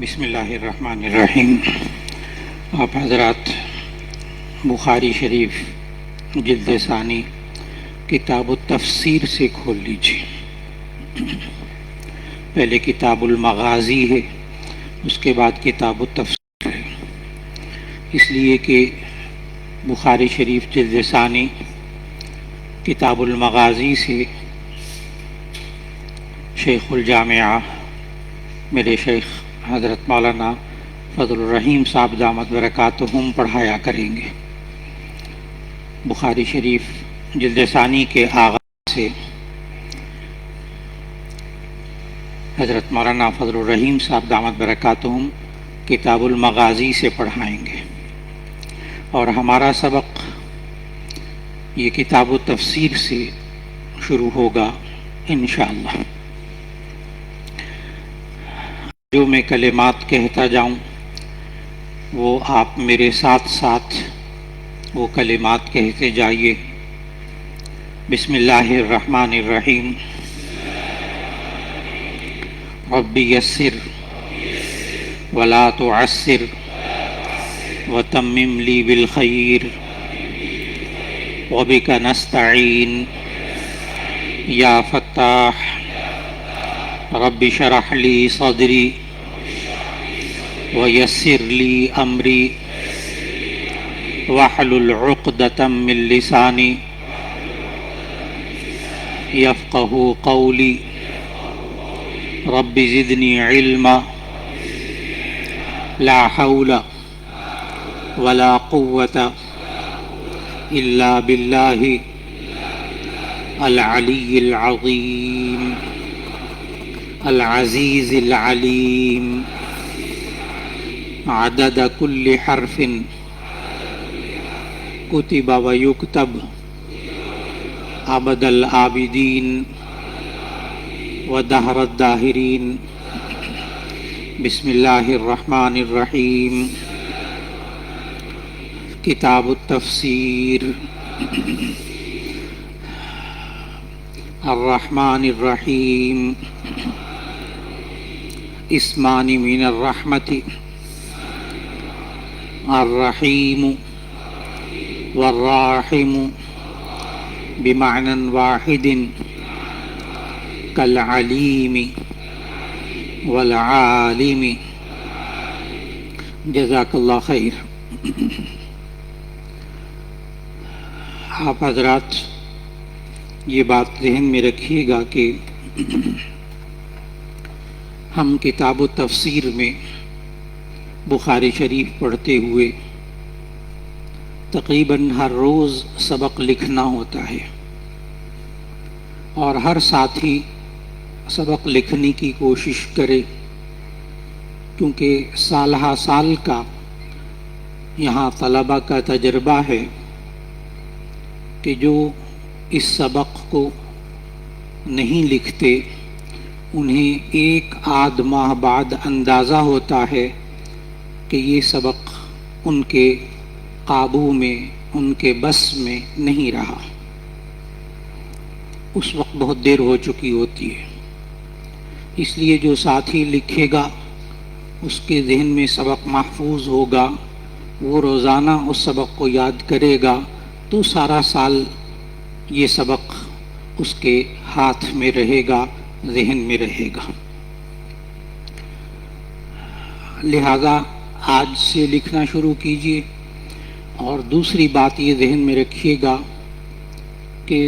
بسم اللہ الرحمن الرحیم۔ آپ حضرات بخاری شریف جلد ثانی کتاب التفسیر سے کھول لیجیے۔ پہلے کتاب المغازی ہے، اس کے بعد کتاب التفسیر ہے، اس لیے کہ بخاری شریف جلد ثانی کتاب المغازی سے شیخ الجامعہ میرے شیخ حضرت مولانا فضل الرحیم صاحب دامت برکاتہم پڑھایا کریں گے۔ بخاری شریف جلد ثانی کے آغاز سے حضرت مولانا فضل الرحیم صاحب دامت برکاتہم کتاب المغازی سے پڑھائیں گے، اور ہمارا سبق یہ کتاب التفسیر سے شروع ہوگا انشاءاللہ۔ جو میں کلمات کہتا جاؤں وہ آپ میرے ساتھ ساتھ وہ کلمات کہتے جائیے۔ بسم اللہ الرحمن الرحیم۔ رب یسر ولا تعسر وتمم لی بالخیر وبک نستعین یا فتاح رب شرح لی صدری ویسر لی امری واحلل عقدۃ من لسانی یفقہوا قولی رب زدنی علما لا حول ولا قوة الا باللہ العلی العظیم العزیز العلیم عدد کل حرف کتب ویکتب ابد العابدین ودہر الداہرین۔ بسم اللہ الرحمن الرحیم۔ کتاب التفسیر۔ الرحمن الرحیم اسمان من الرحمت الرحیم والراحم بمعنى واحد كالعليم والعالم۔ جزاک اللہ خیر۔ آپ حضرات یہ بات ذہن میں رکھیے گا کہ ہم کتاب و تفسیر میں بخاری شریف پڑھتے ہوئے تقریباً ہر روز سبق لکھنا ہوتا ہے، اور ہر ساتھی سبق لکھنے کی کوشش کرے، کیونکہ سال ہا سال کا یہاں طلبہ کا تجربہ ہے کہ جو اس سبق کو نہیں لکھتے انہیں ایک آدھ ماہ بعد اندازہ ہوتا ہے کہ یہ سبق ان کے قابو میں، ان کے بس میں نہیں رہا، اس وقت بہت دیر ہو چکی ہوتی ہے۔ اس لیے جو ساتھی لکھے گا اس کے ذہن میں سبق محفوظ ہوگا، وہ روزانہ اس سبق کو یاد کرے گا تو سارا سال یہ سبق اس کے ہاتھ میں رہے گا، ذہن میں رہے گا۔ لہذا آج سے لکھنا شروع کیجیے، اور دوسری بات یہ ذہن میں رکھیے گا کہ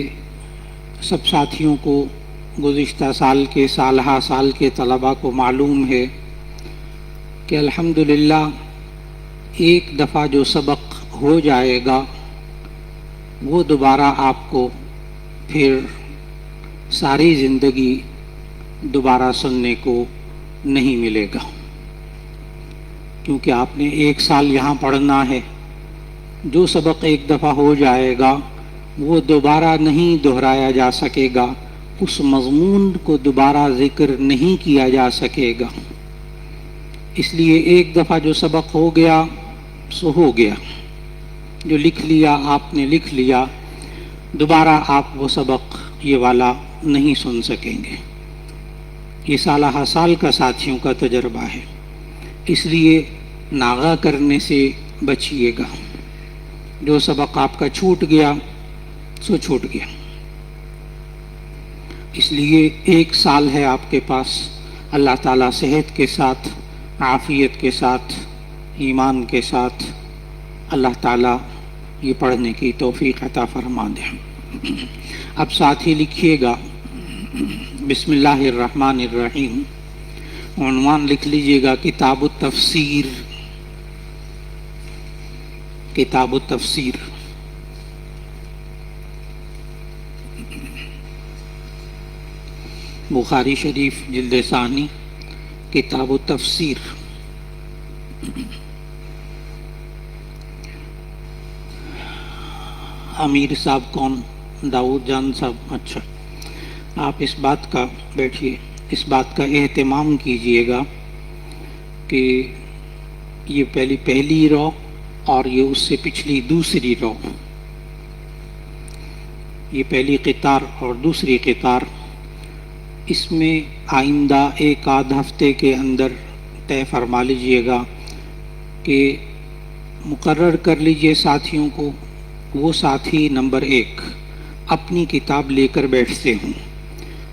سب ساتھیوں کو گزشتہ سال کے سال ہا سال کے طلباء کو معلوم ہے کہ الحمدللہ ایک دفعہ جو سبق ہو جائے گا وہ دوبارہ آپ کو پھر ساری زندگی دوبارہ سننے کو نہیں ملے گا، کیونکہ آپ نے ایک سال یہاں پڑھنا ہے۔ جو سبق ایک دفعہ ہو جائے گا وہ دوبارہ نہیں دہرایا جا سکے گا، اس مضمون کو دوبارہ ذکر نہیں کیا جا سکے گا۔ اس لیے ایک دفعہ جو سبق ہو گیا سو ہو گیا، جو لکھ لیا آپ نے لکھ لیا، دوبارہ آپ وہ سبق یہ والا نہیں سن سکیں گے۔ یہ سالہ سال کا ساتھیوں کا تجربہ ہے۔ اس لیے ناغہ کرنے سے بچیے گا. جو سبق آپ کا چھوٹ گیا سو چھوٹ گیا. اس لیے 1 سال ہے آپ کے پاس، اللہ تعالیٰ صحت کے ساتھ، عافیت کے ساتھ، ایمان کے ساتھ اللہ تعالیٰ یہ پڑھنے کی توفیق عطا فرما دیں. اب ساتھ ہی لکھیے گا بسم اللہ الرحمن الرحیم. عنوان لکھ لیجئے گا کتاب التفسیر. کتاب التفسیر. بخاری شریف جلد ثانی کتاب التفسیر. امیر صاحب کون؟ داؤد جان صاحب. اچھا، آپ اس بات کا بیٹھیے، اس بات کا اہتمام کیجئے گا کہ یہ پہلی رو اور یہ اس سے پچھلی دوسری رو، یہ پہلی قطار اور دوسری قطار، اس میں آئندہ 1 آدھ ہفتے کے اندر طے فرما لیجئے گا کہ مقرر کر لیجئے ساتھیوں کو، وہ ساتھی نمبر 1 اپنی کتاب لے کر بیٹھتے ہوں.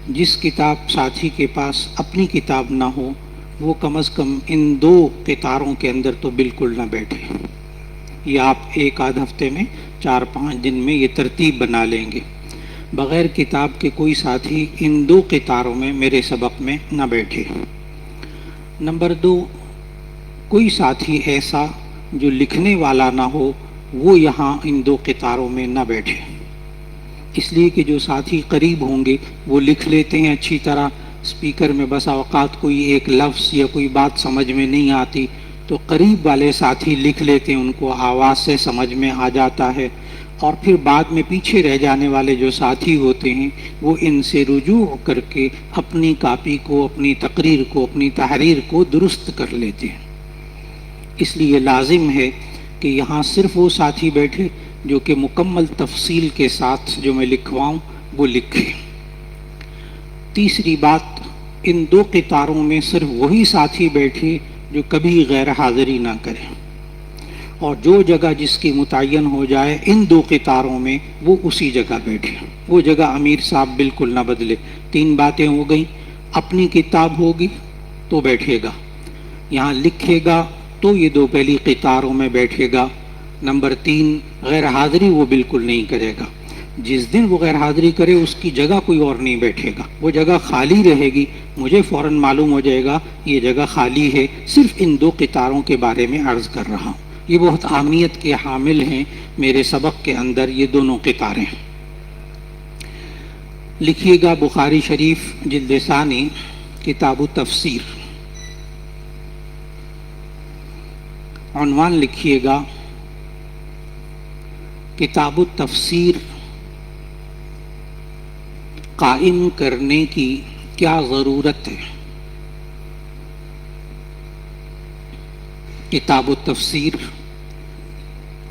جس کتاب ساتھی کے پاس اپنی کتاب نہ ہو وہ کم از کم ان 2 قطاروں کے اندر تو بالکل نہ بیٹھے. یہ آپ 1 آدھ ہفتے میں 4-5 دن میں یہ ترتیب بنا لیں گے. بغیر کتاب کے کوئی ساتھی ان 2 قطاروں میں میرے سبق میں نہ بیٹھے. نمبر 2، کوئی ساتھی ایسا جو لکھنے والا نہ ہو وہ یہاں ان 2 قطاروں میں نہ بیٹھے. اس لیے کہ جو ساتھی قریب ہوں گے وہ لکھ لیتے ہیں اچھی طرح، اسپیکر میں بسا اوقات کوئی ایک لفظ یا کوئی بات سمجھ میں نہیں آتی تو قریب والے ساتھی لکھ لیتے ہیں، ان کو آواز سے سمجھ میں آ جاتا ہے. اور پھر بعد میں پیچھے رہ جانے والے جو ساتھی ہوتے ہیں وہ ان سے رجوع کر کے اپنی کاپی کو، اپنی تقریر کو، اپنی تحریر کو درست کر لیتے ہیں. اس لیے لازم ہے کہ یہاں صرف وہ ساتھی بیٹھے جو کہ مکمل تفصیل کے ساتھ جو میں لکھواؤں وہ لکھے. تیسری بات، ان 2 قطاروں میں صرف وہی ساتھی بیٹھے جو کبھی غیر حاضری نہ کرے، اور جو جگہ جس کی متعین ہو جائے ان 2 قطاروں میں وہ اسی جگہ بیٹھے. وہ جگہ امیر صاحب بالکل نہ بدلے. 3 باتیں ہو گئیں. اپنی کتاب ہوگی تو بیٹھے گا، یہاں لکھے گا تو یہ 2 پہلی قطاروں میں بیٹھے گا. نمبر 3، غیر حاضری وہ بالکل نہیں کرے گا. جس دن وہ غیر حاضری کرے اس کی جگہ کوئی اور نہیں بیٹھے گا، وہ جگہ خالی رہے گی. مجھے فوراً معلوم ہو جائے گا یہ جگہ خالی ہے. صرف ان 2 قطاروں کے بارے میں عرض کر رہا ہوں. یہ بہت اہمیت کے حامل ہیں میرے سبق کے اندر یہ دونوں قطاریں. لکھیے گا بخاری شریف جلد ثانی کتاب التفسیر. عنوان لکھیے گا کتاب التفسیر قائم کرنے کی کیا ضرورت ہے. کتاب التفسیر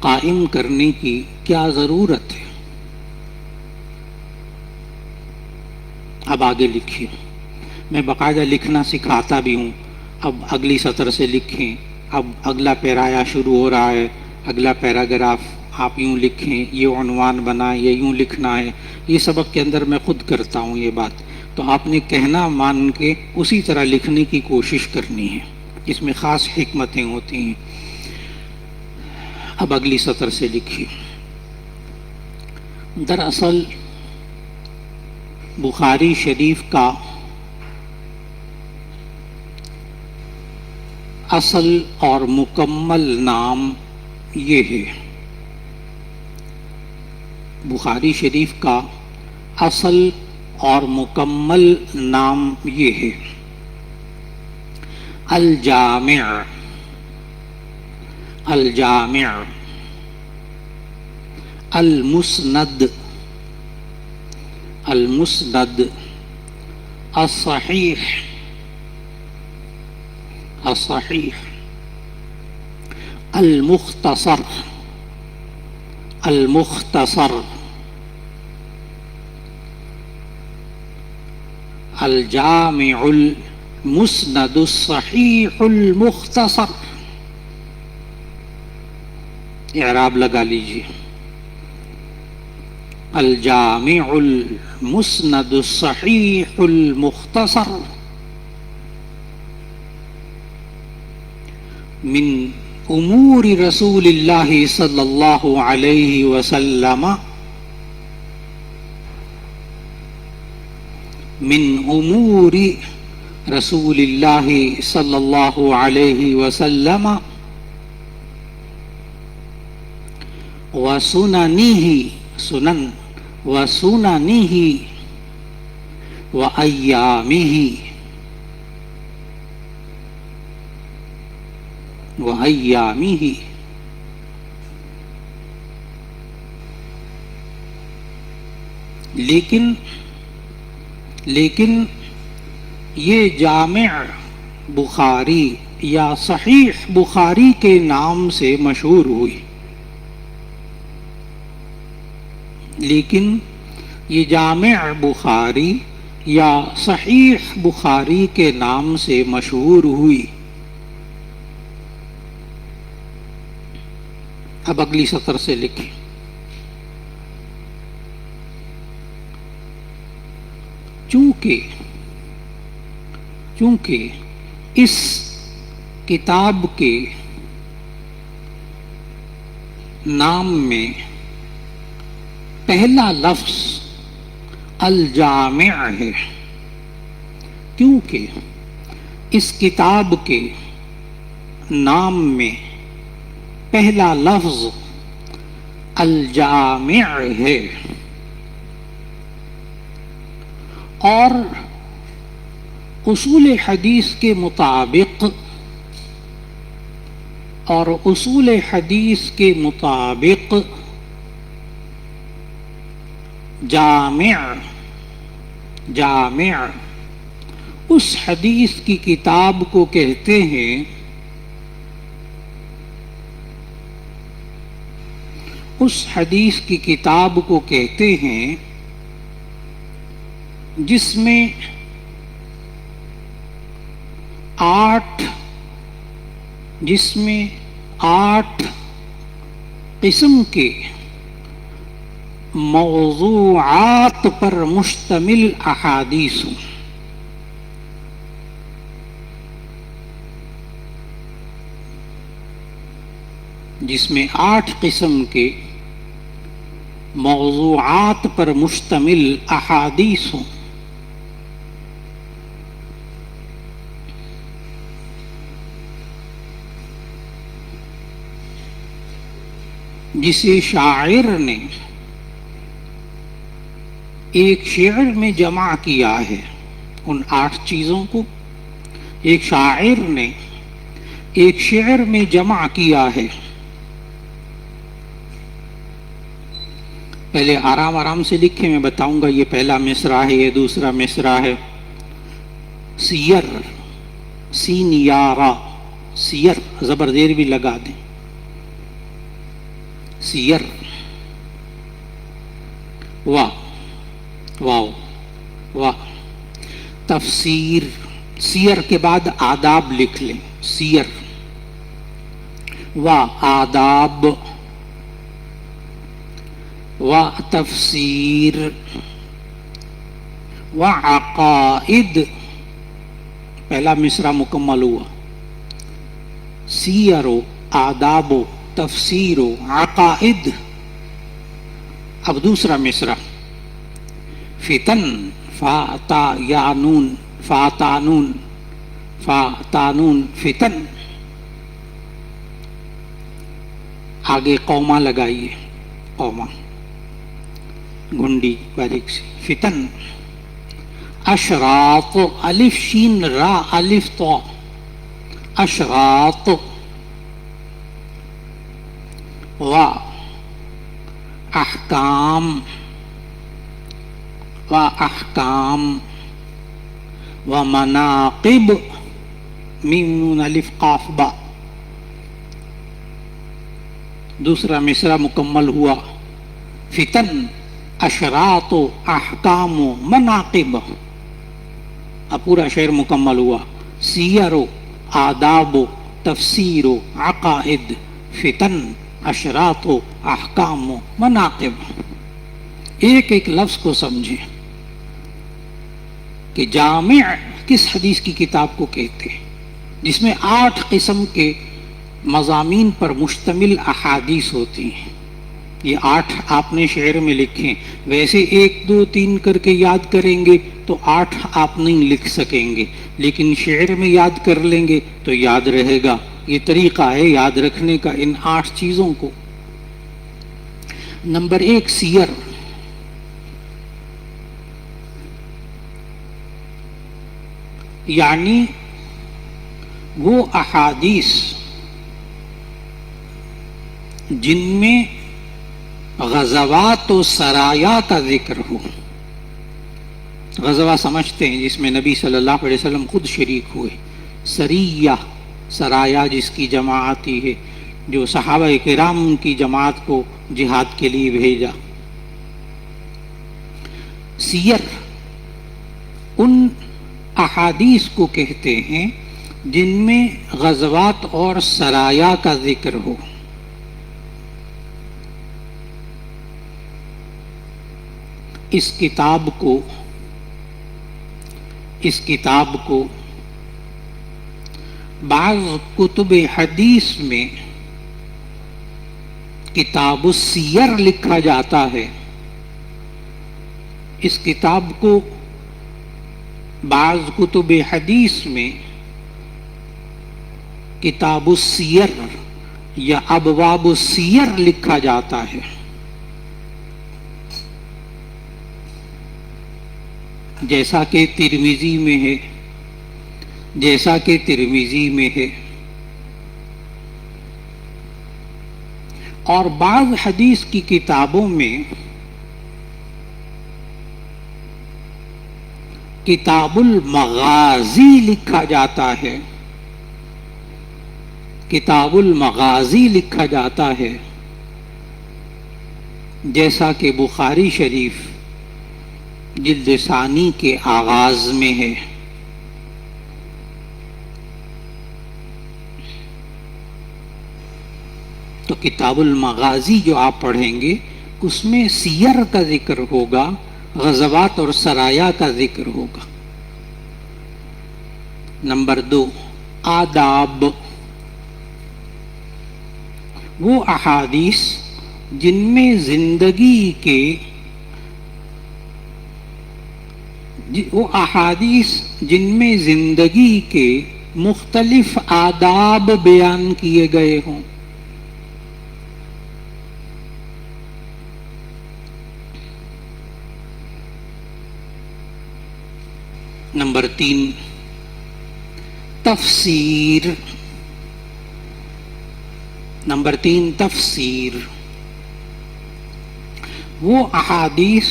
قائم کرنے کی کیا ضرورت ہے. اب آگے لکھیے. میں باقاعدہ لکھنا سکھاتا بھی ہوں. اب اگلی سطر سے لکھیں. اب اگلا پیرایا شروع ہو رہا ہے، اگلا پیراگراف آپ یوں لکھیں، یہ عنوان بنا، یہ یوں لکھنا ہے. یہ سبق کے اندر میں خود کرتا ہوں یہ بات، تو آپ نے کہنا مان کے اسی طرح لکھنے کی کوشش کرنی ہے. اس میں خاص حکمتیں ہوتی ہیں. اب اگلی سطر سے لکھیے. دراصل بخاری شریف کا اصل اور مکمل نام یہ ہے. بخاری شریف کا اصل اور مکمل نام یہ ہے الجامع. الجامع المسند. المسند الصحیح. الصحیح المختصر. المختصر الجامع مسند الصحیح المختصر. اعراب لگا لیجیے. الجامع المسند الصحیح المختصر من امور رسول اللہ صلی اللہ علیہ وسلم من امور رسول اللہ صلی اللہ علیہ وسلم وسننہ سنن وسننہ وایامہ وایامہ. لیکن یہ جامع بخاری یا صحیح بخاری کے نام سے مشہور ہوئی. لیکن یہ جامع بخاری یا صحیح بخاری کے نام سے مشہور ہوئی. اب اگلی سطر سے لکھیں. چونکہ اس کتاب کے نام میں پہلا لفظ الجامع ہے. کیونکہ اس کتاب کے نام میں پہلا لفظ الجامع ہے اور اصول حدیث کے مطابق جامع اس حدیث کی کتاب کو کہتے ہیں جس میں 8 قسم کے موضوعات پر مشتمل احادیث ہوں. جس میں 8 قسم کے موضوعات پر مشتمل احادیث ہوں. جسے شاعر نے ایک شعر میں جمع کیا ہے. ان 8 چیزوں کو ایک شاعر نے ایک شعر میں جمع کیا ہے. پہلے آرام سے لکھیں، میں بتاؤں گا. یہ پہلا مصرع ہے، یہ دوسرا مصرع ہے. سیر، سین یا را، سیر زبر زیر بھی لگا دیں. سیر، واو. تفسیر، سیر کے بعد آداب لکھ لیں. سیر و آداب و تفسیر و عقائد. پہلا مصرع مکمل ہوا. سیر و آداب و تفسیر و عقائد. اب دوسرا مصرع فتن، فا یا نون، فا نون فتن. آگے قوما لگائیے، قوما گنڈی باریک سی. فتن. اشراط، الف شین را الف طا، اشراط. و احکام و مناقب، میم نون الف قاف با. دوسرا مصرع مکمل ہوا. فتن، اشراط، احکام، مناقب. اب پورا شعر مکمل ہوا. سیر و آداب و تفسیر و عقائد، فتن، اشراط و احکام و مناقب. ایک ایک لفظ کو سمجھیں کہ جامع کس حدیث کی کتاب کو کہتے ہیں جس میں 8 قسم کے مضامین پر مشتمل احادیث ہوتی ہیں. یہ 8 آپ نے شعر میں لکھیں، ویسے 1 2 3 کر کے یاد کریں گے تو 8 آپ نہیں لکھ سکیں گے، لیکن شعر میں یاد کر لیں گے تو یاد رہے گا. یہ طریقہ ہے یاد رکھنے کا ان 8 چیزوں کو. نمبر 1 سیر. یعنی وہ احادیث جن میں غزوات و سرایا کا ذکر ہو. غزوہ سمجھتے ہیں جس میں نبی صلی اللہ علیہ وسلم خود شریک ہوئے. سریہ، سرایا جس کی جمع آتی ہے، جو صحابہ کرام کی جماعت کو جہاد کے لیے بھیجا. سیر ان احادیث کو کہتے ہیں جن میں غزوات اور سرایا کا ذکر ہو. اس کتاب کو بعض کتب حدیث میں کتاب السیر لکھا جاتا ہے. اس کتاب کو بعض کتب حدیث میں کتاب السیر یا ابواب السیر لکھا جاتا ہے. جیسا کہ ترمذی میں ہے اور بعض حدیث کی کتابوں میں کتاب المغازی لکھا جاتا ہے. کتاب المغازی لکھا جاتا ہے جیسا کہ بخاری شریف جلد ثانی کے آغاز میں ہے. تو کتاب المغازی جو آپ پڑھیں گے اس میں سیر کا ذکر ہوگا، غزوات اور سرایا کا ذکر ہوگا. نمبر 2 آداب. وہ احادیث جن میں زندگی کے مختلف آداب بیان کیے گئے ہوں. نمبر 3 تفسیر. وہ احادیث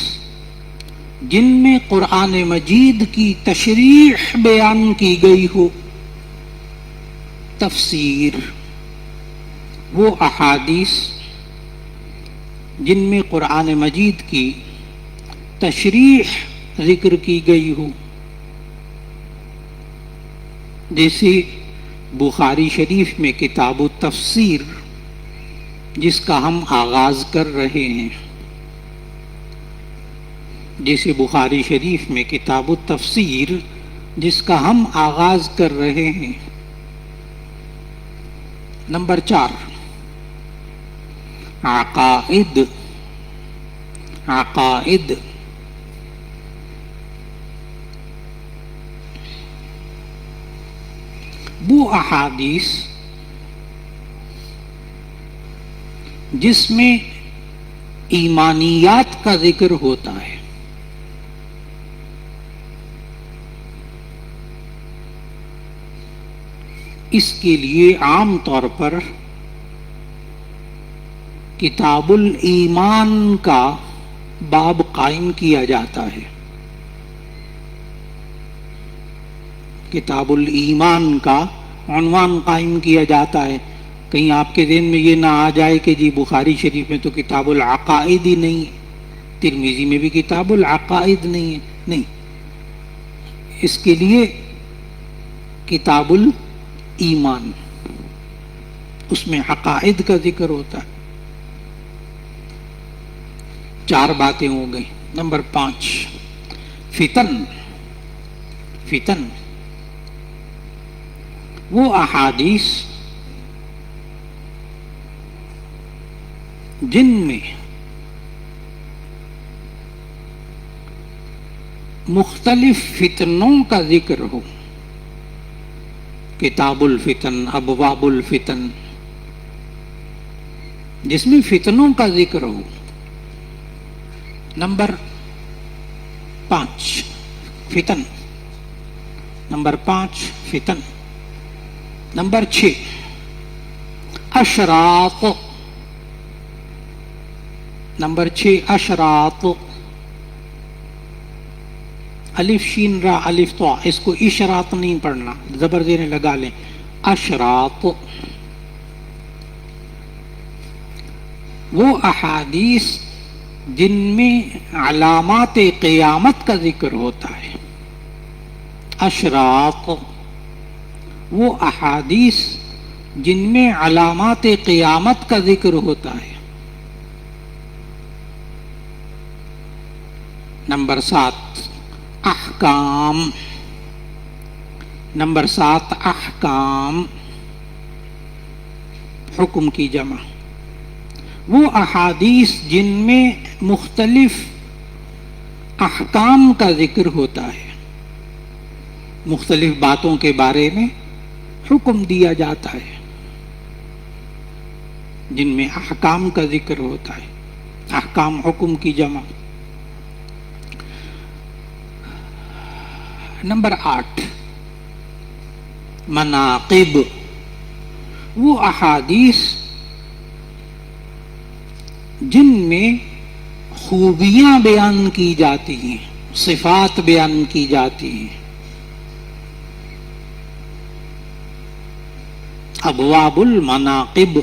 جن میں قرآن مجید کی تشریح بیان کی گئی ہو. تفسیر وہ احادیث جن میں قرآن مجید کی تشریح ذکر کی گئی ہو، جیسے بخاری شریف میں کتاب التفسیر جس کا ہم آغاز کر رہے ہیں. جیسے بخاری شریف میں کتاب التفسیر جس کا ہم آغاز کر رہے ہیں. نمبر 4 عقائد. وہ احادیث جس میں ایمانیات کا ذکر ہوتا ہے. اس کے لیے عام طور پر کتاب الایمان کا باب قائم کیا جاتا ہے. کتاب الایمان کا عنوان قائم کیا جاتا ہے. کہیں آپ کے ذہن میں یہ نہ آ جائے کہ جی بخاری شریف میں تو کتاب العقائد ہی نہیں ہے، ترمذی میں بھی کتاب العقائد نہیں ہے. نہیں، اس کے لیے کتاب الایمان، اس میں عقائد کا ذکر ہوتا ہے. 4 باتیں ہو گئی. نمبر 5 فتن وہ احادیث جن میں مختلف فتنوں کا ذکر ہو. کتاب الفتن، ابواب الفتن، جس میں فتنوں کا ذکر ہو. نمبر 5 فتن. نمبر 5 فتن. نمبر 6 اشراط. نمبر 6 اشراط. الف شین را الف تو، اس کو اشراط نہیں پڑھنا، زبر زیریں لگا لیں. اشراط وہ احادیث جن میں علامات قیامت کا ذکر ہوتا ہے. اشراط وہ احادیث جن میں علامات قیامت کا ذکر ہوتا ہے. نمبر 7 احکام. نمبر 7 احکام، حکم کی جمع. وہ احادیث جن میں مختلف احکام کا ذکر ہوتا ہے، مختلف باتوں کے بارے میں حکم دیا جاتا ہے، جن میں احکام کا ذکر ہوتا ہے. احکام حکم کی جمع. نمبر 8 مناقب وہ احادیث جن میں خوبیاں بیان کی جاتی ہیں، صفات بیان کی جاتی ہیں. ابواب المناقب.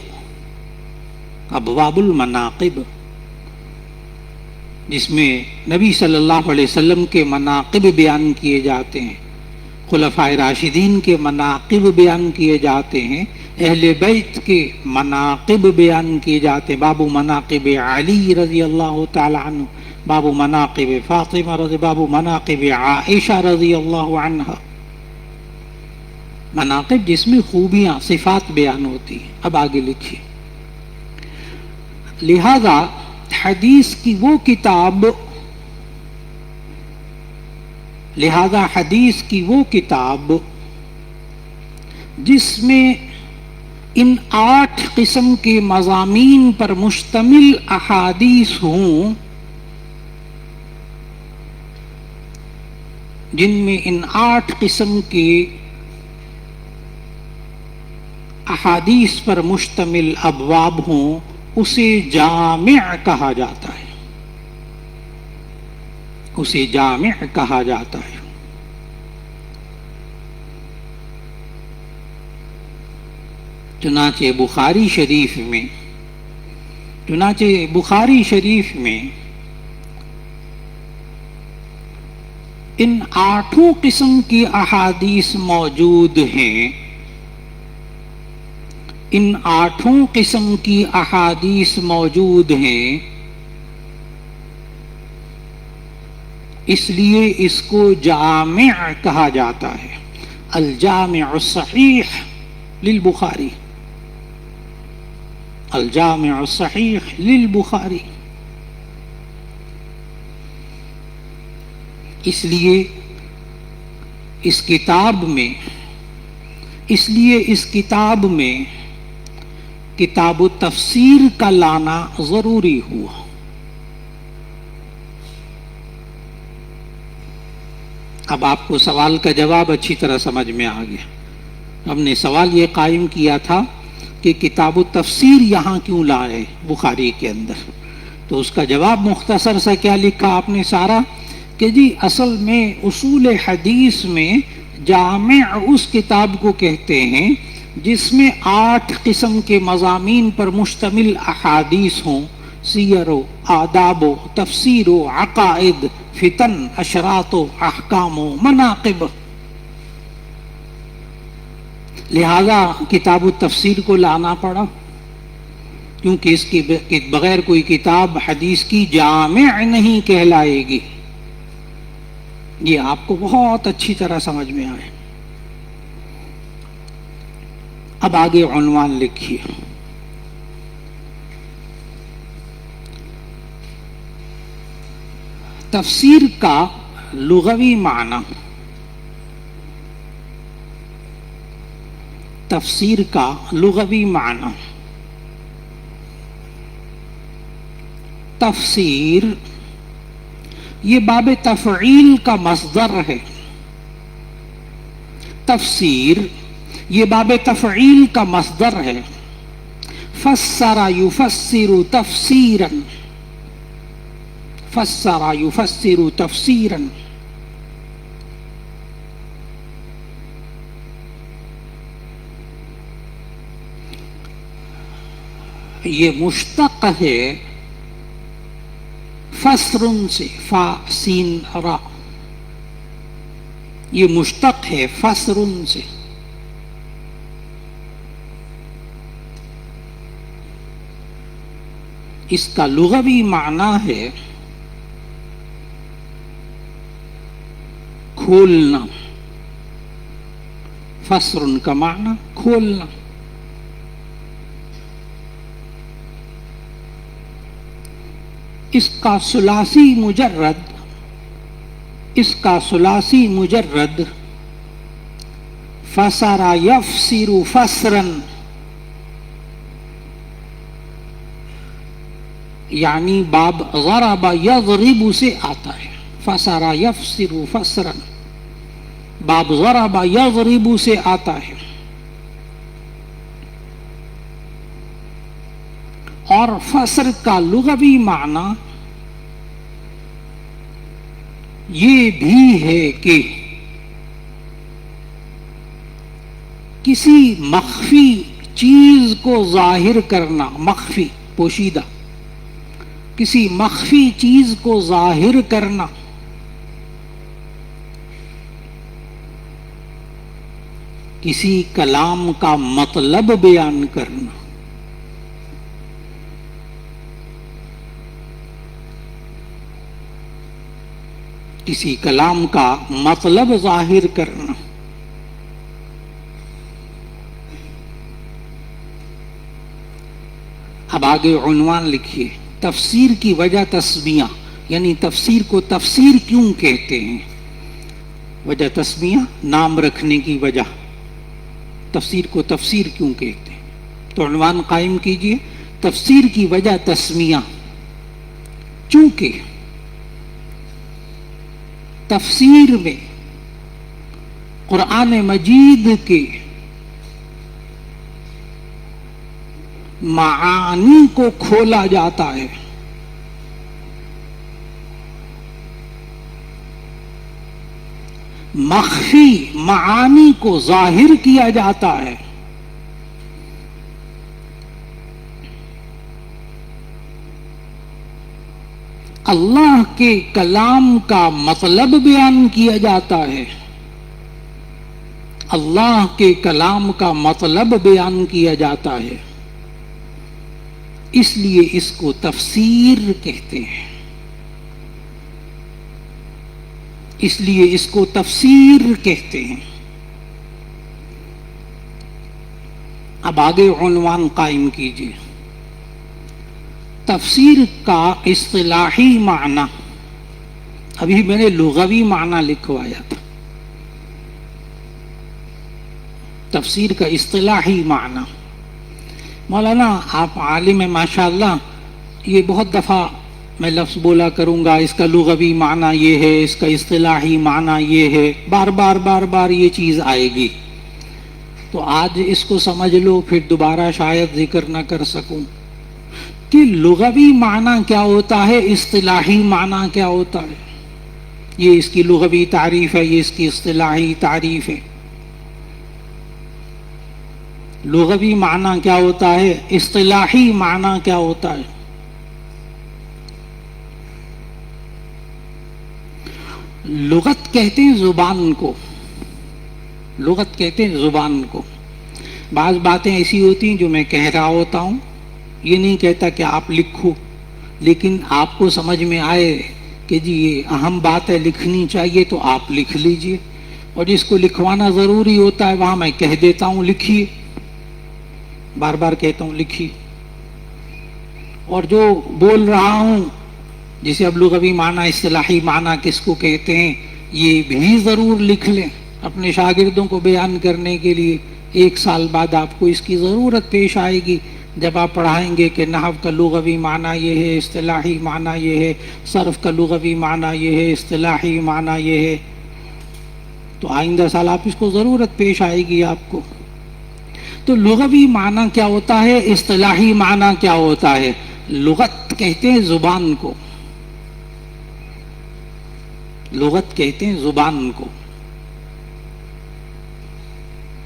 ابواب المناقب جس میں نبی صلی اللہ علیہ وسلم کے مناقب بیان کیے جاتے ہیں، خلفائے راشدین کے مناقب بیان کیے جاتے ہیں، اہل بیت کے مناقب بیان کیے جاتے ہیں. باب مناقب علی رضی اللہ تعالی عنہ، باب مناقب فاطمہ رضی، باب مناقب عائشہ رضی اللہ عنہ. مناقب جس میں خوبیاں، صفات بیان ہوتی ہیں. اب آگے لکھیے. لہذا حدیث کی وہ کتاب، لہذا حدیث کی وہ کتاب جس میں ان 8 قسم کے مضامین پر مشتمل احادیث ہوں، جن میں ان 8 قسم کے احادیث پر مشتمل ابواب ہوں، اسے جامع کہا جاتا ہے. اسے جامع کہا جاتا ہے. چنانچہ بخاری شریف میں ان 8 قسم کی احادیث موجود ہیں. ان 8 قسم کی احادیث موجود ہیں، اس لیے اس کو جامع کہا جاتا ہے. الجامع الصحیح للبخاری. الجامع الصحیح للبخاری. اس لیے اس کتاب میں کتاب التفسیر کا لانا ضروری ہوا. اب آپ کو سوال کا جواب اچھی طرح سمجھ میں آ گیا. ہم نے سوال یہ قائم کیا تھا کہ کتاب التفسیر یہاں کیوں لائے بخاری کے اندر، تو اس کا جواب مختصر سا کیا لکھا آپ نے سارا، کہ جی اصل میں اصول حدیث میں جامع اس کتاب کو کہتے ہیں جس میں 8 قسم کے مضامین پر مشتمل احادیث ہوں، سیر و آداب و تفسیر و عقائد، فتن، اشراط و احکام و مناقب. لہذا کتاب التفسیر کو لانا پڑا، کیونکہ اس کے بغیر کوئی کتاب حدیث کی جامع نہیں کہلائے گی. یہ آپ کو بہت اچھی طرح سمجھ میں آئے. اب آگے عنوان لکھیے. تفسیر کا لغوی معنی. تفسیر کا لغوی معنی. تفسیر یہ باب تفعیل کا مصدر ہے. تفسیر یہ باب تفعیل کا مصدر ہے. فسر یفسر تفسیرا، فسر یفسر تفسیرا. یہ مشتق ہے فسر سے، فا سین را. یہ مشتق ہے فسر سے. اس کا لغوی معنی ہے کھولنا. فسر کا معنی کھولنا. اس کا ثلاثی مجرد فسر یفسر فسرا، یعنی باب ضرب یضرب سے آتا ہے. فسر یفسر فسرا باب ضرب یضرب سے آتا ہے. اور فسر کا لغوی معنی یہ بھی ہے کہ کسی مخفی چیز کو ظاہر کرنا. مخفی پوشیدہ، کسی مخفی چیز کو ظاہر کرنا. کسی کلام کا مطلب بیان کرنا. کسی کلام کا مطلب ظاہر کرنا. اب آگے عنوان لکھیے. تفسیر کی وجہ تسمیہ، یعنی تفسیر کو تفسیر کیوں کہتے ہیں. وجہ تسمیہ نام رکھنے کی وجہ. تفسیر کو تفسیر کیوں کہتے ہیں. تو عنوان قائم کیجئے. تفسیر کی وجہ تسمیہ، چونکہ تفسیر میں قرآن مجید کے معانی کو کھولا جاتا ہے. مخفی معانی کو ظاہر کیا جاتا ہے. اللہ کے کلام کا مطلب بیان کیا جاتا ہے. اللہ کے کلام کا مطلب بیان کیا جاتا ہے. اس لیے اس کو تفسیر کہتے ہیں. اس لیے اس کو تفسیر کہتے ہیں. اب آگے عنوان قائم کیجیے. تفسیر کا اصطلاحی معنی. ابھی میں نے لغوی معنی لکھوایا تھا. تفسیر کا اصطلاحی معنی. مولانا آپ عالم ہیں ماشاءاللہ، یہ بہت دفعہ میں لفظ بولا کروں گا، اس کا لغوی معنی یہ ہے، اس کا اصطلاحی معنی یہ ہے، بار بار یہ چیز آئے گی. تو آج اس کو سمجھ لو، پھر دوبارہ شاید ذکر نہ کر سکوں کہ لغوی معنی کیا ہوتا ہے، اصطلاحی معنی کیا ہوتا ہے. یہ اس کی لغوی تعریف ہے، یہ اس کی اصطلاحی تعریف ہے. لغوی معنی کیا ہوتا ہے، اصطلاحی معنی کیا ہوتا ہے. لغت کہتے ہیں زبان کو. لغت کہتے ہیں زبان کو. بعض باتیں ایسی ہوتی ہیں جو میں کہہ رہا ہوتا ہوں، یہ نہیں کہتا کہ آپ لکھو، لیکن آپ کو سمجھ میں آئے کہ جی یہ اہم بات ہے لکھنی چاہیے تو آپ لکھ لیجئے، اور جس کو لکھوانا ضروری ہوتا ہے وہاں میں کہہ دیتا ہوں لکھیے، بار بار کہتا ہوں لکھیے۔ اور جو بول رہا ہوں جسے اب لغوی معنی اصطلاحی معنی کس کو کہتے ہیں یہ بھی ضرور لکھ لیں اپنے شاگردوں کو بیان کرنے کے لیے۔ 1 سال بعد آپ کو اس کی ضرورت پیش آئے گی جب آپ پڑھائیں گے کہ نحو کا لغوی معنی یہ ہے، اصطلاحی معنی یہ ہے، صرف کا لغوی معنی یہ ہے، اصطلاحی معنی یہ ہے، تو آئندہ سال آپ اس کو ضرورت پیش آئے گی آپ کو۔ تو لغوی معنی کیا ہوتا ہے، اصطلاحی معنی کیا ہوتا ہے؟ لغت کہتے ہیں زبان کو، لغت کہتے ہیں زبان کو،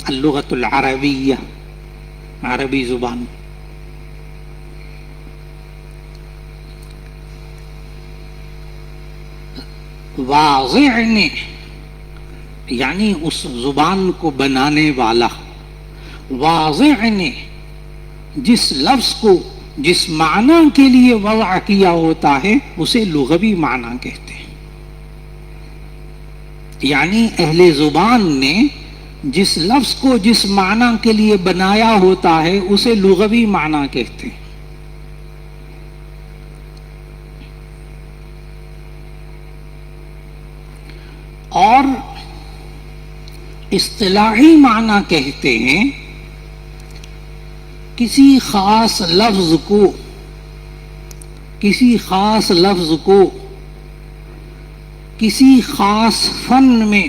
اللغت العربیہ، عربی زبان۔ واضع نے یعنی اس زبان کو بنانے والا، واضع نے جس لفظ کو جس معنی کے لیے وضع کیا ہوتا ہے اسے لغوی معنی کہتے ہیں۔ یعنی اہل زبان نے جس لفظ کو جس معنی کے لیے بنایا ہوتا ہے اسے لغوی معنی کہتے ہیں۔ اور اصطلاحی معنی کہتے ہیں کسی خاص لفظ کو، کسی خاص لفظ کو کسی خاص فن میں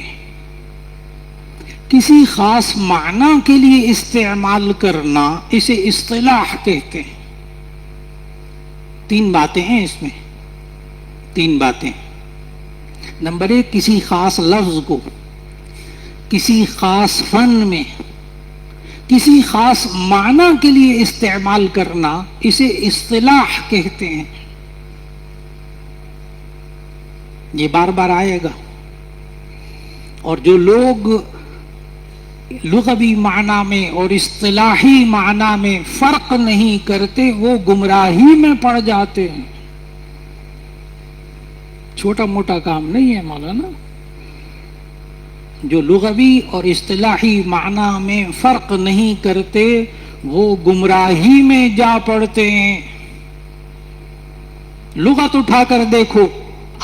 کسی خاص معنی کے لیے استعمال کرنا، اسے اصطلاح کہتے ہیں۔ 3 باتیں ہیں اس میں، 3 باتیں۔ نمبر 1، کسی خاص لفظ کو کسی خاص فن میں کسی خاص معنی کے لیے استعمال کرنا، اسے اصطلاح کہتے ہیں۔ یہ بار بار آئے گا، اور جو لوگ لغوی معنی میں اور اصطلاحی معنی میں فرق نہیں کرتے وہ گمراہی میں پڑ جاتے ہیں۔ چھوٹا موٹا کام نہیں ہے مولانا۔ جو لغوی اور اصطلاحی معنی میں فرق نہیں کرتے وہ گمراہی میں جا پڑتے ہیں۔ لغت اٹھا کر دیکھو،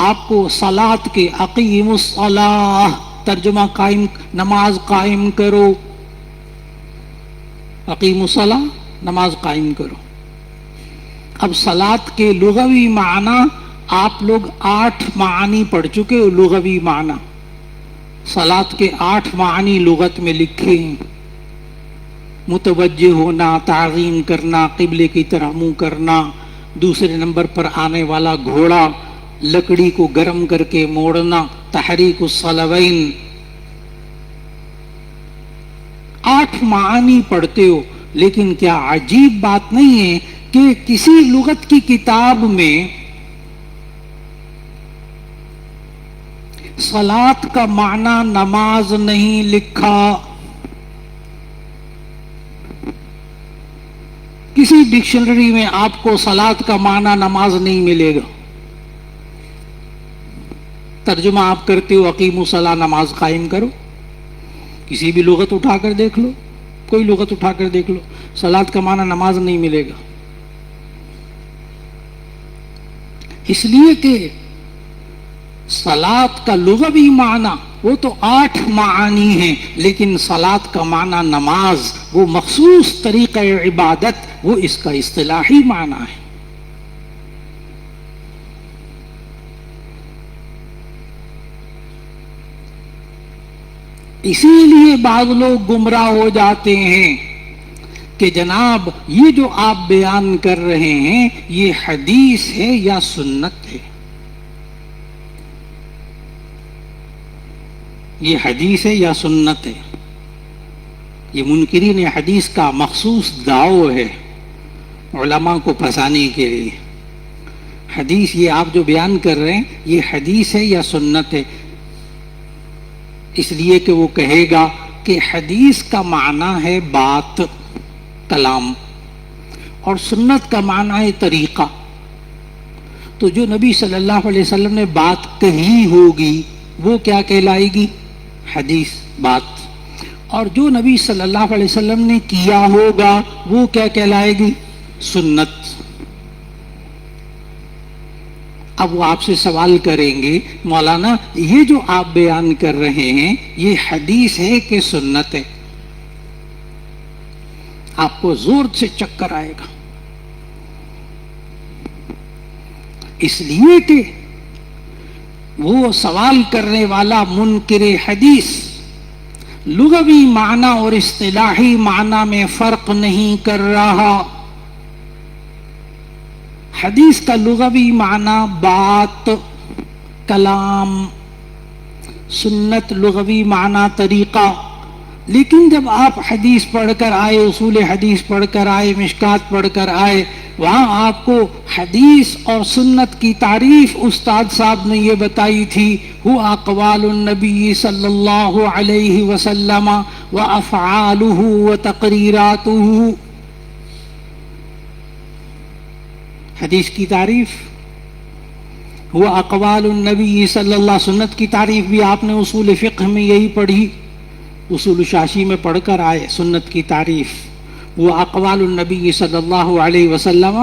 آپ کو صلاۃ کے اقیم الصلاۃ ترجمہ قائم، نماز قائم کرو، اقیم الصلاۃ نماز قائم کرو۔ اب صلاۃ کے لغوی معنی آپ لوگ 8 معانی پڑھ چکے ہو، لغوی معنی صلاۃ کے 8 معانی لغت میں لکھے ہیں۔ متوجہ ہونا، تعظیم کرنا، قبلے کی طرف منہ کرنا، دوسرے نمبر پر آنے والا گھوڑا، لکڑی کو گرم کر کے موڑنا، تحریک الصلوین۔ 8 معانی پڑھتے ہو، لیکن کیا عجیب بات نہیں ہے کہ کسی لغت کی کتاب میں صلاۃ کا معنی نماز نہیں لکھا، کسی ڈکشنری میں آپ کو صلاۃ کا معنی نماز نہیں ملے گا۔ ترجمہ آپ کرتے ہو اقیم الصلاۃ نماز قائم کرو، کسی بھی لغت اٹھا کر دیکھ لو، کوئی لغت اٹھا کر دیکھ لو، صلاۃ کا معنی نماز نہیں ملے گا۔ اس لیے کہ صلاۃ کا لغوی معنی وہ تو 8 معانی ہیں، لیکن صلاۃ کا معنی نماز، وہ مخصوص طریقہ عبادت، وہ اس کا اصطلاحی معنی ہے۔ اسی لیے بعض لوگ گمراہ ہو جاتے ہیں کہ جناب یہ جو آپ بیان کر رہے ہیں یہ حدیث ہے یا سنت ہے؟ یہ حدیث ہے یا سنت ہے؟ یہ منکرین حدیث کا مخصوص دعو ہے علماء کو پھنسانے کے لیے۔ حدیث یہ آپ جو بیان کر رہے ہیں یہ حدیث ہے یا سنت ہے؟ اس لیے کہ وہ کہے گا کہ حدیث کا معنی ہے بات، کلام، اور سنت کا معنی ہے طریقہ. تو جو نبی صلی اللہ علیہ وسلم نے بات کہی ہوگی وہ کیا کہلائے گی؟ حدیث، بات. اور جو نبی صلی اللہ علیہ وسلم نے کیا ہوگا وہ کیا کہلائے گی؟ سنت. اب وہ آپ سے سوال کریں گے مولانا یہ جو آپ بیان کر رہے ہیں یہ حدیث ہے کہ سنت ہے؟ آپ کو زور سے چکر آئے گا، اس لیے کہ وہ سوال کرنے والا منکر حدیث لغوی معنی اور اصطلاحی معنی میں فرق نہیں کر رہا. حدیث کا لغوی معنی بات، کلام، سنت لغوی معنی طریقہ. لیکن جب آپ حدیث پڑھ کر آئے، اصول حدیث پڑھ کر آئے، مشکات پڑھ کر آئے، وہاں آپ کو حدیث اور سنت کی تعریف استاد صاحب نے یہ بتائی تھی، وہ اقوال النبی صلی اللہ علیہ وسلم وافعالہ وتقریراتہ. حدیث کی تعریف وہ اقوال النبی صلی اللہ، سنت کی تعریف بھی آپ نے اصول فقہ میں یہی پڑھی، اصول شاشی میں پڑھ کر آئے. سنت کی تعریف وہ اقوال النبی صلی اللہ علیہ وسلم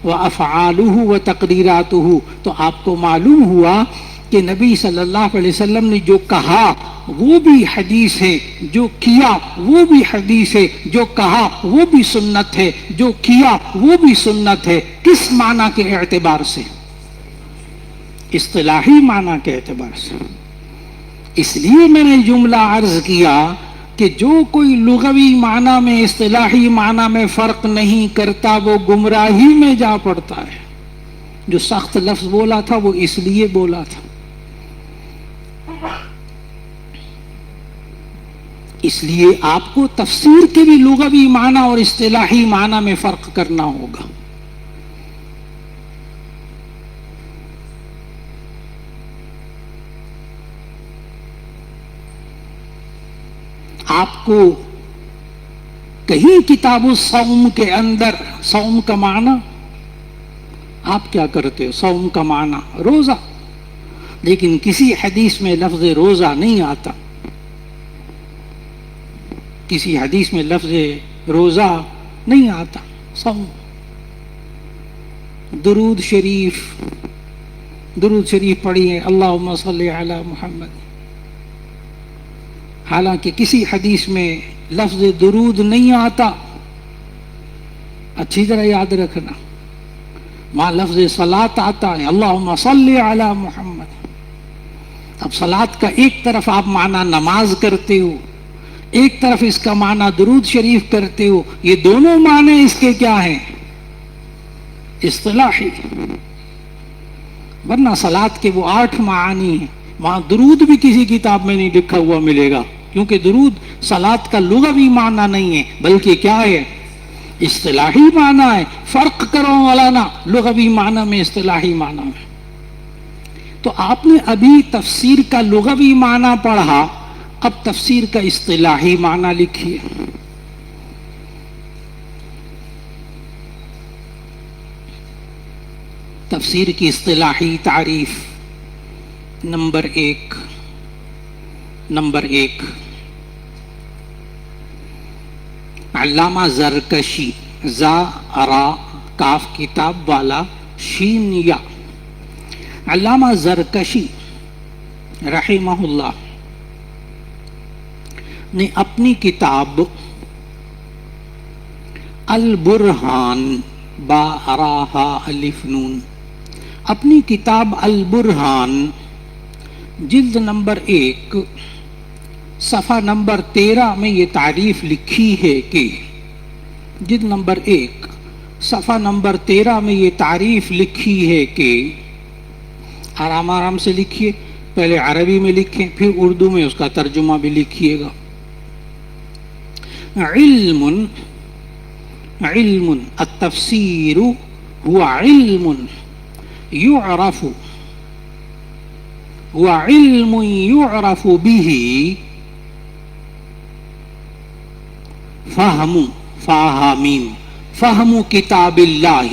وافعالہ وتقریراتہ. تو آپ کو معلوم ہوا کہ نبی صلی اللہ علیہ وسلم نے جو کہا وہ بھی حدیث ہے، جو کیا وہ بھی حدیث ہے، جو کہا وہ بھی سنت ہے، جو کیا وہ بھی سنت ہے. کس معنی کے اعتبار سے؟ اصطلاحی معنی کے اعتبار سے. اس لیے میں نے جملہ عرض کیا کہ جو کوئی لغوی معنی میں، اصطلاحی معنی میں فرق نہیں کرتا وہ گمراہی میں جا پڑتا ہے. جو سخت لفظ بولا تھا وہ اس لیے بولا تھا. اس لیے آپ کو تفسیر کے بھی لغوی معنی اور اصطلاحی معنی میں فرق کرنا ہوگا. آپ کو کہیں کتاب الصوم کے اندر صوم کا معنی آپ کیا کرتے ہو؟ صوم کا معنی روزہ، لیکن کسی حدیث میں لفظ روزہ نہیں آتا. کسی حدیث میں لفظ روزہ نہیں آتا. صوم. درود شریف پڑھیے، اللہم صلی علی محمد. حالانکہ کسی حدیث میں لفظ درود نہیں آتا. اچھی طرح یاد رکھنا، وہاں لفظ صلاۃ آتا ہے، اللہم صلی علی محمد. اب صلاۃ کا ایک طرف آپ معنی نماز کرتے ہو، ایک طرف اس کا معنی درود شریف کرتے ہو. یہ دونوں معنی اس کے کیا ہیں؟ اصطلاحی. ورنہ صلاۃ کے وہ 8 معانی ہیں، وہاں درود بھی کسی کتاب میں نہیں لکھا ہوا ملے گا، کیونکہ درود صلاۃ کا لغوی معنی نہیں ہے بلکہ کیا ہے؟ اصطلاحی معنی ہے. فرق کرو مولانا لغوی معنی میں، اصطلاحی معنی میں. تو آپ نے ابھی تفسیر کا لغوی معنی پڑھا، اب تفسیر کا اصطلاحی معنی لکھیے. تفسیر کی اصطلاحی تعریف نمبر ایک علامہ زرکشی، زا را کاف کتاب والا شین یا، علامہ زرکشی رحمہ اللہ نے اپنی کتاب البرہان با راہا الف نون، اپنی کتاب البرہان جلد نمبر 1 صفحہ نمبر 13 میں یہ تعریف لکھی ہے کہ، جلد نمبر 1 صفحہ نمبر 13 میں یہ تعریف لکھی ہے کہ، آرام سے لکھیے، پہلے عربی میں لکھیں پھر اردو میں اس کا ترجمہ بھی لکھیے گا. علم التفسیر هو علم يعرف به فہم فاہمیم فہم کتاب اللہ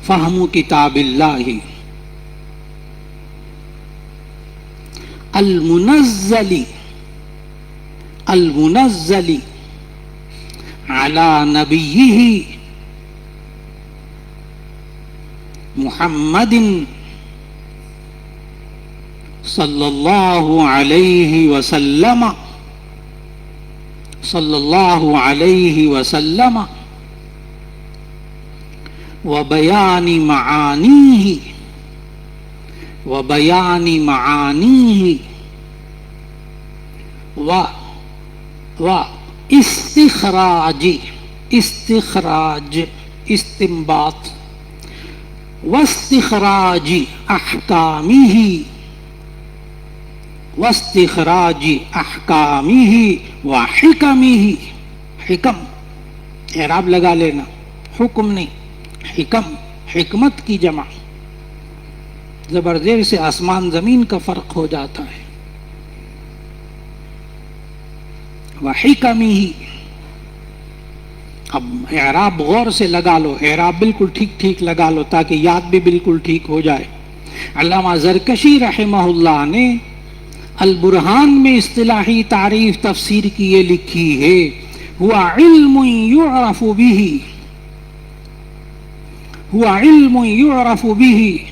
فہم کتاب اللہ المنزل علی نبیہ محمد صلی اللہ علیہ وسلم وبیان معانیہ استخراج استنباط واستخراج احکامہ وحکمہ حکم اعراب لگا لینا، حکم نہیں، حکم، حکمت کی جمع، زبر زیر سے آسمان زمین کا فرق ہو جاتا ہے. وحکمہ، اب اعراب غور سے لگا لو، اعراب بالکل ٹھیک لگا لو تاکہ یاد بھی بالکل ٹھیک ہو جائے. علامہ زرکشی رحمہ اللہ نے البرہان میں اصطلاحی تعریف تفسیر کی یہ لکھی ہے، ہوا علم یعرف به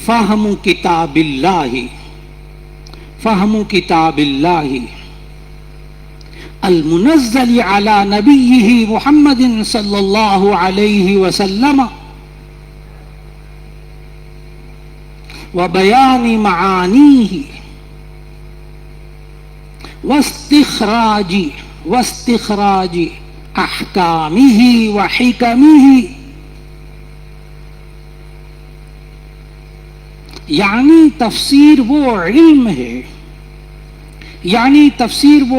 فہم کتاب اللہ المنزل علی نبیہ محمد صلی اللہ علیہ وسلم وبیان معانیہ واستخراج احکامہ وحکمہ. یعنی تفسیر وہ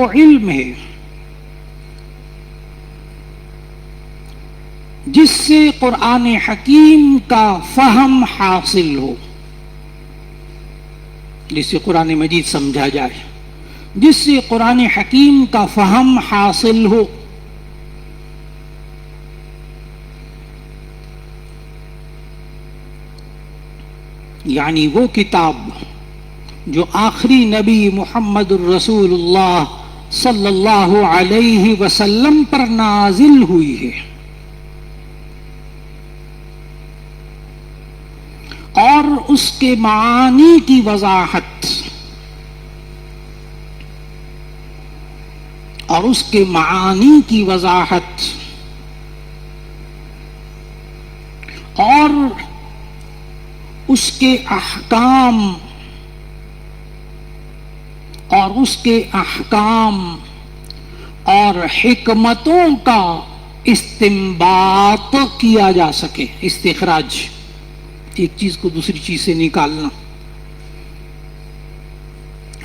علم ہے جس سے قرآن حکیم کا فہم حاصل ہو، جس سے قرآن مجید سمجھا جائے، جس سے قرآن حکیم کا فہم حاصل ہو. یعنی وہ کتاب جو آخری نبی محمد الرسول اللہ صلی اللہ علیہ وسلم پر نازل ہوئی ہے اور اس کے معانی کی وضاحت اور اس کے احکام اور حکمتوں کا استنباط کیا جا سکے. استخراج، ایک چیز کو دوسری چیز سے نکالنا،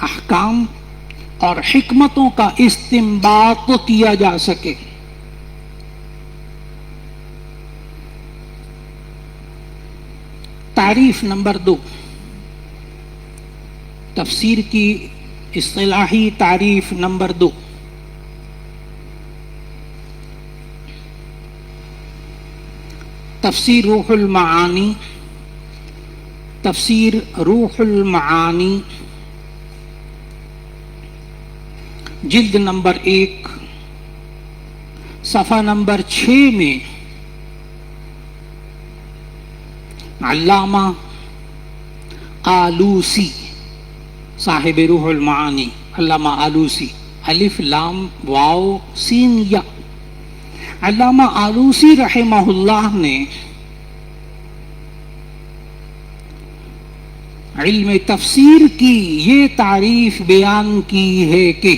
احکام اور حکمتوں کا استنباط کیا جا سکے. تعریف نمبر 2، تفسیر کی اصطلاحی تعریف نمبر 2. تفسیر روح المعانی جلد نمبر 1 صفحہ نمبر 6 میں علامہ آلوسی صاحب روح المعانی، علامہ آلوسی، الف لام واو سین یا، علامہ آلوسی رحمہ اللہ نے علم تفسیر کی یہ تعریف بیان کی ہے کہ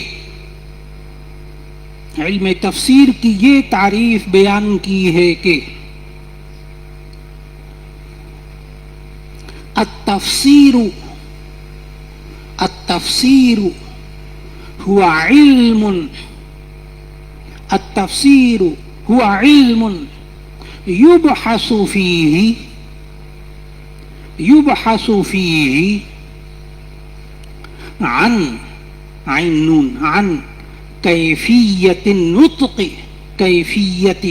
التفسیر هو علم يبحث فيه عن عین نون عن کیفیت النطق کیفیت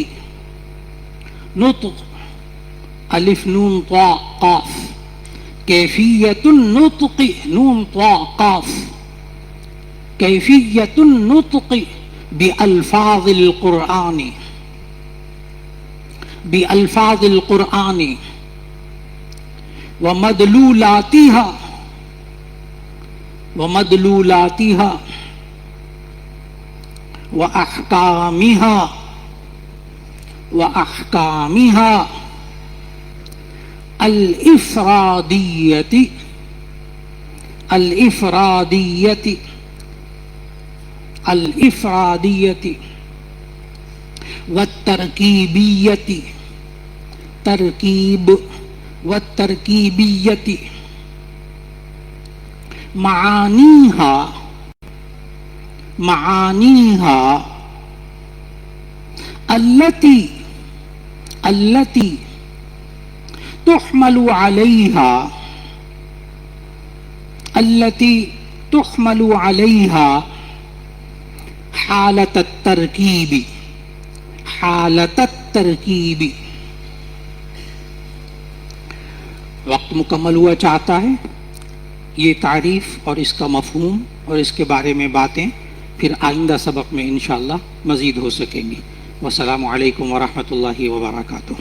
نطق الف نون طا قاف کیفیت النطق نون طا قاف کیفیت النطق بألفاظ القرآن بألفاظ القرآن ومدلولاتها وأحكامها الإفرادية والتركيبية معانيها التي تحمل عليها حالة التركيب. وقت مکمل ہوا چاہتا ہے. یہ تعریف اور اس کا مفہوم اور اس کے بارے میں باتیں پھر آئندہ سبق میں انشاءاللہ مزید ہو سکیں گی. والسلام علیکم ورحمۃ اللہ وبرکاتہ.